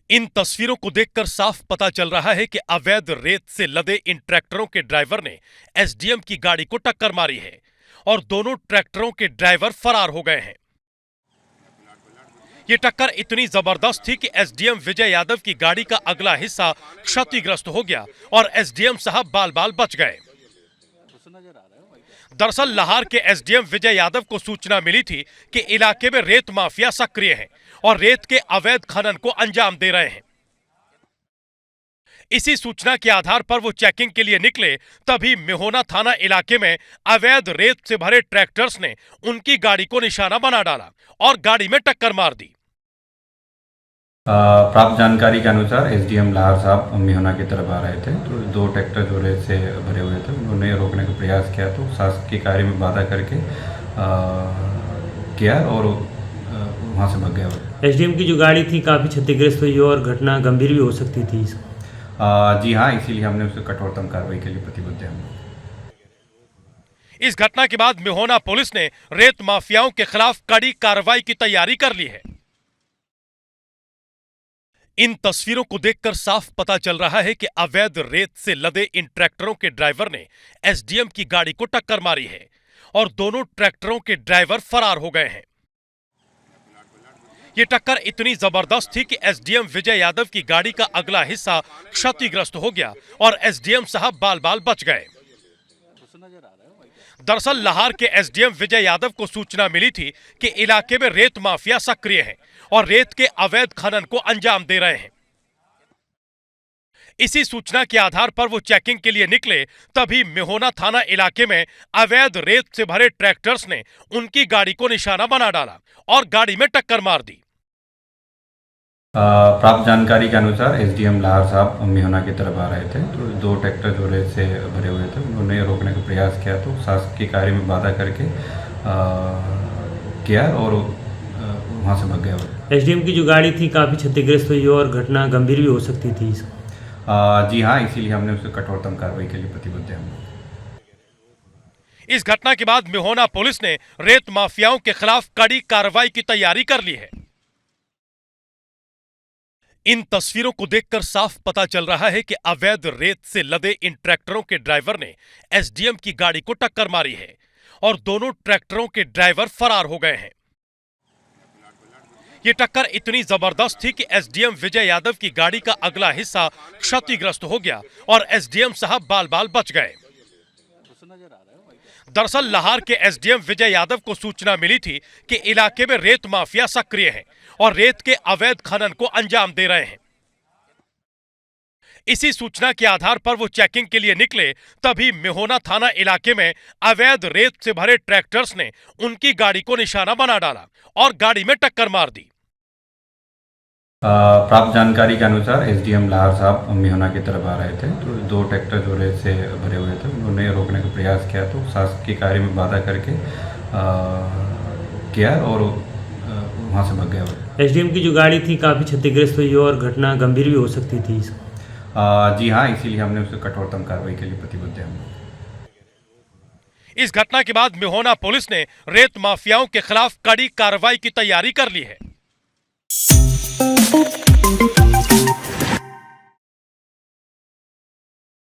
इन तस्वीरों को देखकर साफ पता चल रहा है कि अवैध रेत से लदे इन ट्रैक्टरों के ड्राइवर ने एसडीएम की गाड़ी को टक्कर मारी है और दोनों ट्रैक्टरों के ड्राइवर फरार हो गए हैं। ये टक्कर इतनी जबरदस्त थी कि एसडीएम विजय यादव की गाड़ी का अगला हिस्सा क्षतिग्रस्त हो गया और एसडीएम साहब बाल बाल बच गए। दरअसल लाहौर के एसडीएम विजय यादव को सूचना मिली थी कि इलाके में रेत माफिया सक्रिय है और रेत के अवैध खनन को अंजाम दे रहे हैं। इसी सूचना के आधार पर वो चेकिंग के लिए निकले, तभी मेहोना थाना इलाके में अवैध रेत से भरे ट्रैक्टर्स ने उनकी गाड़ी को निशाना बना डाला और गाड़ी में टक्कर मार दी। प्राप्त जानकारी के अनुसार एसडीएम लाहौर साहब मेहोना की तरफ आ रहे थे, तो दो ट्रैक्टर जो रेत से भरे हुए थे उन्होंने रोकने का प्रयास किया, तो शासकीय कार्य में बाधा करके किया और वहाँ से भाग गया। एसडीएम की जो गाड़ी थी काफ़ी क्षतिग्रस्त हुई और घटना गंभीर भी हो सकती थी। जी हाँ, इसीलिए हमने उससे कठोरतम कार्रवाई के लिए प्रतिबद्ध हैं। इस घटना के बाद मेहोना पुलिस ने रेत माफियाओं के खिलाफ कड़ी कार्रवाई की तैयारी कर ली है। इन तस्वीरों को देखकर साफ पता चल रहा है कि अवैध रेत से लदे इन ट्रैक्टरों के ड्राइवर ने एसडीएम की गाड़ी को टक्कर मारी है और दोनों ट्रैक्टरों के ड्राइवर फरार हो गए हैं। ये टक्कर इतनी जबरदस्त थी कि एसडीएम विजय यादव की गाड़ी का अगला हिस्सा क्षतिग्रस्त हो गया और एसडीएम साहब बाल बाल बच गए। दरअसल लाहौर के एसडीएम विजय यादव को सूचना मिली थी कि इलाके में रेत माफिया सक्रिय है और रेत के अवैध खनन को अंजाम दे रहे हैं। इसी सूचना के आधार पर वो चेकिंग के लिए निकले, तभी मेहोना थाना इलाके में अवैध रेत से भरे ट्रैक्टर्स ने उनकी गाड़ी को निशाना बना डाला और गाड़ी में टक्कर मार दी। प्राप्त जानकारी के अनुसार एसडीएम लाहौर साहब मेहोना की तरफ आ रहे थे, तो दो ट्रैक्टर जो रेत से भरे हुए थे उन्होंने रोकने का प्रयास किया, तो शासकीय कार्य में बाधा करके किया और वहाँ से भाग गया। एसडीएम की जो गाड़ी थी काफ़ी क्षतिग्रस्त हुई और घटना गंभीर भी हो सकती थी। जी हाँ, इसीलिए हमने उससे कठोरतम कार्रवाई के लिए प्रतिबद्ध हैं। इस घटना के बाद मेहोना पुलिस ने रेत माफियाओं के खिलाफ कड़ी कार्रवाई की तैयारी कर ली है। इन तस्वीरों को देखकर साफ पता चल रहा है कि अवैध रेत से लदे इन ट्रैक्टरों के ड्राइवर ने एसडीएम की गाड़ी को टक्कर मारी है और दोनों ट्रैक्टरों के ड्राइवर फरार हो गए हैं। ये टक्कर इतनी जबरदस्त थी कि एसडीएम विजय यादव की गाड़ी का अगला हिस्सा क्षतिग्रस्त हो गया और एसडीएम साहब बाल बाल बच गए। दरअसल लाहौर के एसडीएम विजय यादव को सूचना मिली थी कि इलाके में रेत माफिया सक्रिय है और रेत के अवैध खनन को अंजाम दे रहे हैं। इसी सूचना के आधार पर वो चेकिंग के लिए निकले, तभी मेहोना थाना इलाके में अवैध रेत से भरे ट्रैक्टर्स ने उनकी गाड़ी को निशाना बना डाला और गाड़ी में टक्कर मार दी। प्राप्त जानकारी के अनुसार एसडीएम लाहौर साहब मेहोना की तरफ आ रहे थे, तो दो ट्रैक्टर जो रेत से भरे हुए थे उन्होंने रोकने का प्रयास किया, तो शासकीय कार्य में बाधा करके किया और वहाँ से भाग गया। एसडीएम की जो गाड़ी थी काफ़ी क्षतिग्रस्त हुई और घटना गंभीर भी हो सकती थी। जी हाँ, इसीलिए हमने उससे कठोरतम कार्रवाई के लिए प्रतिबद्ध हैं। इस घटना के बाद मेहोना पुलिस ने रेत माफियाओं के खिलाफ कड़ी कार्रवाई की तैयारी कर ली है।